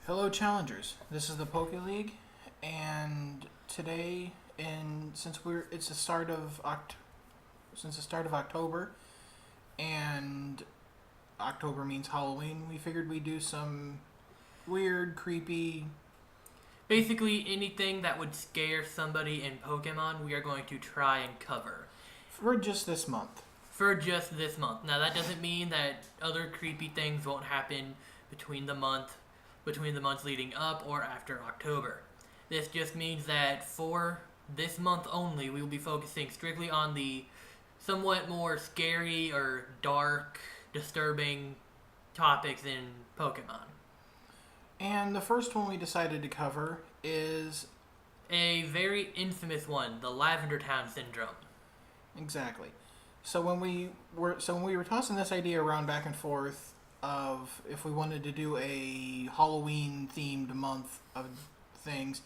Hello, challengers. This is the Poke League, and today, since it's the start of October, and October means Halloween, we figured we'd do some weird, creepy. Basically, anything that would scare somebody in Pokemon, we are going to try and cover. For just this month. Now, that doesn't mean that other creepy things won't happen between the months leading up or after October. This just means that for this month only, we will be focusing strictly on the somewhat more scary or dark, disturbing topics in Pokemon. And the first one we decided to cover is a very infamous one, the Lavender Town syndrome. Exactly. So when we were tossing this idea around back and forth of if we wanted to do a Halloween themed month of things,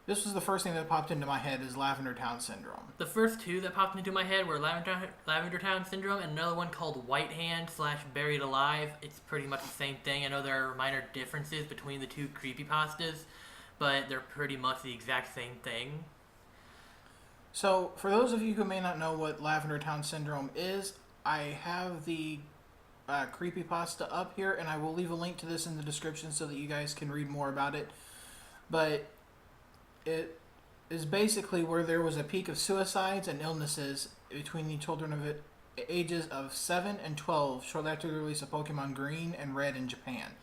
this was the first thing that popped into my head is Lavender Town syndrome. The first two that popped into my head were Lavender Town syndrome and another one called White Hand / Buried Alive. It's pretty much the same thing. I know there are minor differences between the two creepypastas, but they're pretty much the exact same thing. So, for those of you who may not know what Lavender Town syndrome is, I have the creepypasta up here, and I will leave a link to this in the description so that you guys can read more about it. But it is basically where there was a peak of suicides and illnesses between the children of ages of 7 and 12 shortly after the release of Pokemon Green and Red in Japan.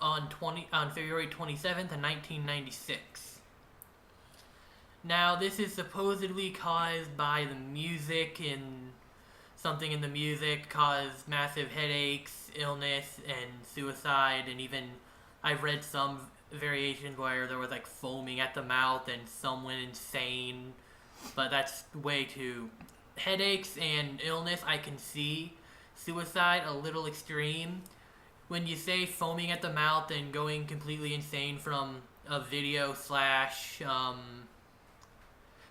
On February 27th of 1996. Now, this is supposedly caused by the music, and something in the music caused massive headaches, illness, and suicide, and even I've read some variations where there was like foaming at the mouth and some went insane, but that's way too... Headaches and illness, I can see. Suicide, a little extreme. When you say foaming at the mouth and going completely insane from a video /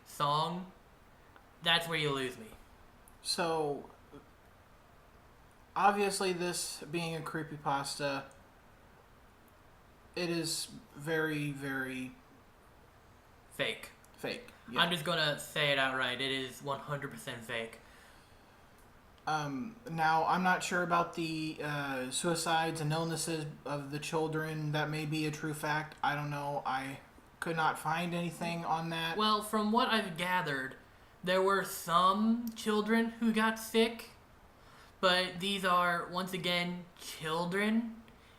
song, that's where you lose me. So, obviously this being a creepypasta, it is very, very... Fake. Yeah. I'm just gonna say it outright. It is 100% fake. Now, I'm not sure about the suicides and illnesses of the children. That may be a true fact. I don't know. I could not find anything on that. Well, from what I've gathered, there were some children who got sick, but these are, once again, children,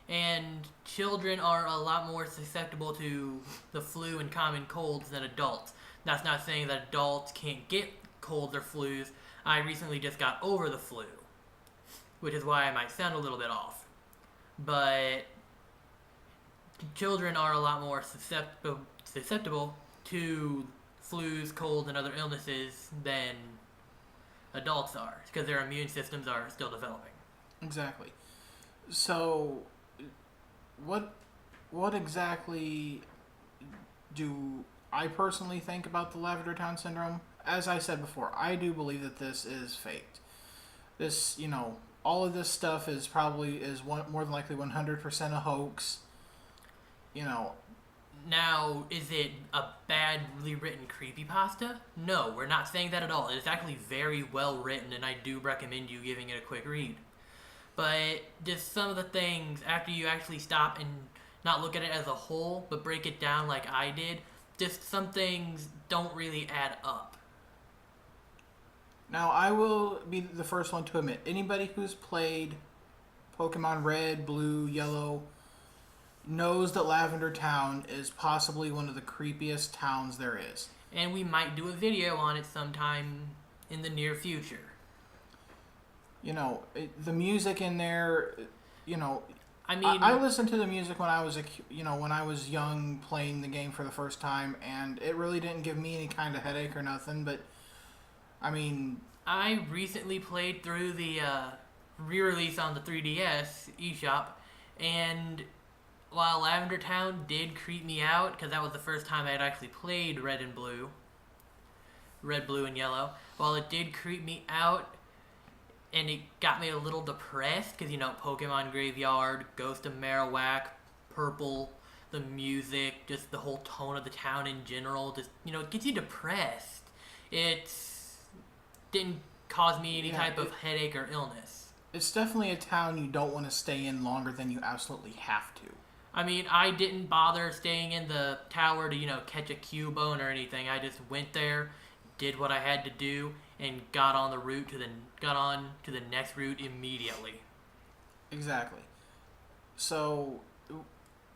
and children are a lot more susceptible to the flu and common colds than adults. That's not saying that adults can't get colds or flus. I recently just got over the flu, which is why I might sound a little bit off. But children are a lot more susceptible to flus, colds, and other illnesses than adults are, because their immune systems are still developing. Exactly. So, what exactly do I personally think about the Lavender Town syndrome? As I said before, I do believe that this is faked. This, all of this stuff is more than likely 100% a hoax. Now, is it a badly written creepypasta? No, we're not saying that at all. It is actually very well written, and I do recommend you giving it a quick read. But just some of the things, after you actually stop and not look at it as a whole, but break it down like I did, just some things don't really add up. Now, I will be the first one to admit, anybody who's played Pokemon Red, Blue, Yellow knows that Lavender Town is possibly one of the creepiest towns there is. And we might do a video on it sometime in the near future. The music in there, I mean, I listened to the music when I was young playing the game for the first time, and it really didn't give me any kind of headache or nothing, but I mean, I recently played through the re-release on the 3DS eShop, and while Lavender Town did creep me out, because that was the first time I had actually played Red, Blue, and Yellow, while it did creep me out, and it got me a little depressed, because, Pokemon Graveyard, Ghost of Marowak, Purple, the music, just the whole tone of the town in general, just, it gets you depressed. It didn't cause me any type of headache or illness. It's definitely a town you don't want to stay in longer than you absolutely have to. I mean, I didn't bother staying in the tower to, catch a Cubone or anything. I just went there, did what I had to do, and got on to the next route immediately. Exactly. So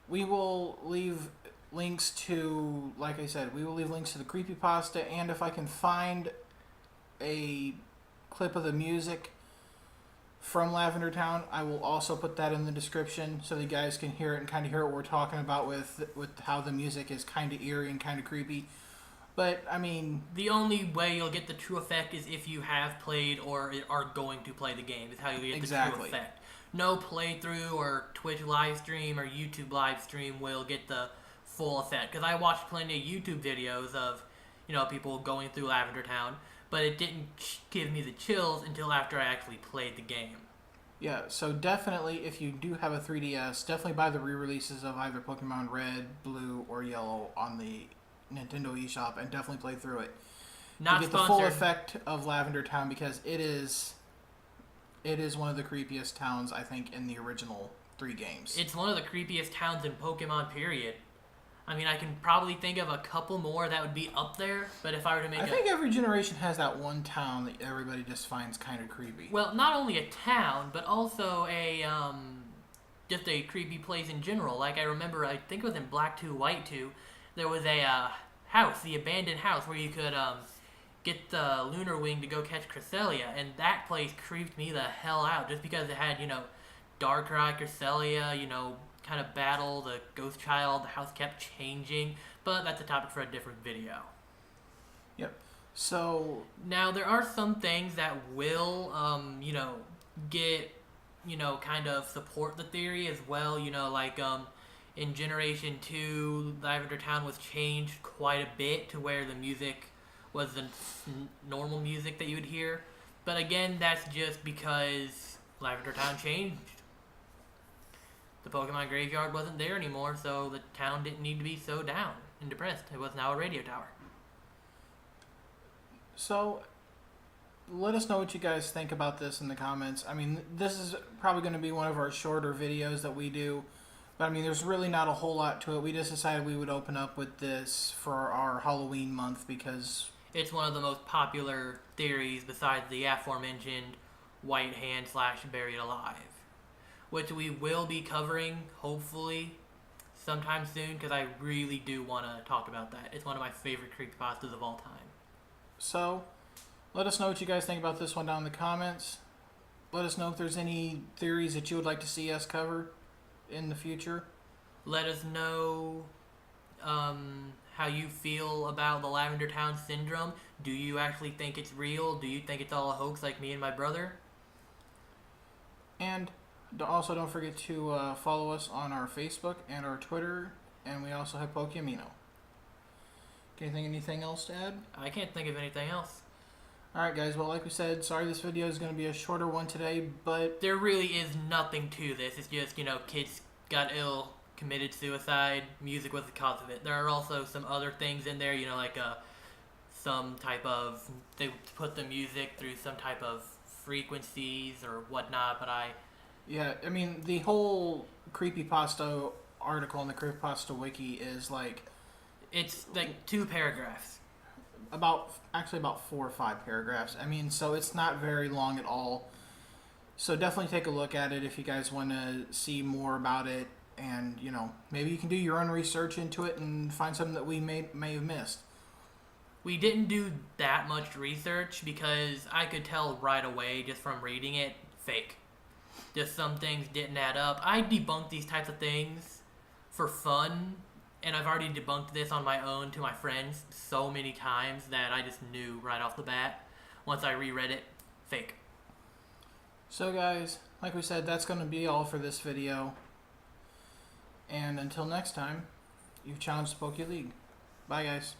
we will leave links to, like I said, we will leave links to the creepypasta, and if I can find a clip of the music from Lavender Town, I will also put that in the description so that you guys can hear it and kind of hear what we're talking about with how the music is kind of eerie and kind of creepy. But, I mean... The only way you'll get the true effect is if you have played or are going to play the game, is how you'll get the true effect. No playthrough or Twitch live stream or YouTube live stream will get the full effect. Because I watched plenty of YouTube videos of, people going through Lavender Town, but it didn't give me the chills until after I actually played the game. Yeah, so definitely, if you do have a 3DS, definitely buy the re-releases of either Pokemon Red, Blue, or Yellow on the Nintendo eShop, and definitely play through it. Not to get sponsored. The full effect of Lavender Town, because it is one of the creepiest towns, I think, in the original 3 games. It's one of the creepiest towns in Pokemon, period. I mean, I can probably think of a couple more that would be up there, but if I were to make I think every generation has that one town that everybody just finds kind of creepy. Well, not only a town, but also just a creepy place in general. Like, I remember, I think it was in Black 2, White 2, there was a house, the abandoned house, where you could get the Lunar Wing to go catch Cresselia, and that place creeped me the hell out, just because it had, Darkrai, Cresselia, kind of battle, the ghost child, the house kept changing, but that's a topic for a different video. Yep. So... Now, there are some things that will, get, kind of support the theory as well, like, in Generation 2, Lavender Town was changed quite a bit to where the music was the normal music that you would hear. But again, that's just because Lavender Town changed. The Pokemon graveyard wasn't there anymore, so the town didn't need to be so down and depressed. It was now a radio tower. So, let us know what you guys think about this in the comments. I mean, this is probably going to be one of our shorter videos that we do. But, I mean, there's really not a whole lot to it. We just decided we would open up with this for our Halloween month because... It's one of the most popular theories besides the aforementioned White Hand / Buried Alive, which we will be covering, hopefully, sometime soon, because I really do want to talk about that. It's one of my favorite creepypastas of all time. So, let us know what you guys think about this one down in the comments. Let us know if there's any theories that you would like to see us cover in the future. Let us know how you feel about the Lavender Town syndrome. Do you actually think it's real? Do you think it's all a hoax like me and my brother? And also don't forget to follow us on our Facebook and our Twitter, and we also have Pokémon. Anything else to add? I can't think of anything else. Alright guys, well like we said, sorry this video is going to be a shorter one today, but... There really is nothing to this. It's just, kids got ill, committed suicide, music was the cause of it. There are also some other things in there, like some type of... They put the music through some type of frequencies or whatnot, but Yeah, I mean, the whole creepypasta article on the creepypasta wiki is like... It's like 2 paragraphs. About 4 or 5 paragraphs. I mean, so it's not very long at all. So definitely take a look at it if you guys want to see more about it. And, maybe you can do your own research into it and find something that we may have missed. We didn't do that much research because I could tell right away just from reading it, fake. Just some things didn't add up. I debunk these types of things for fun. And I've already debunked this on my own to my friends so many times that I just knew right off the bat. Once I reread it, fake. So guys, like we said, that's going to be all for this video. And until next time, you've challenged Poke League. Bye guys.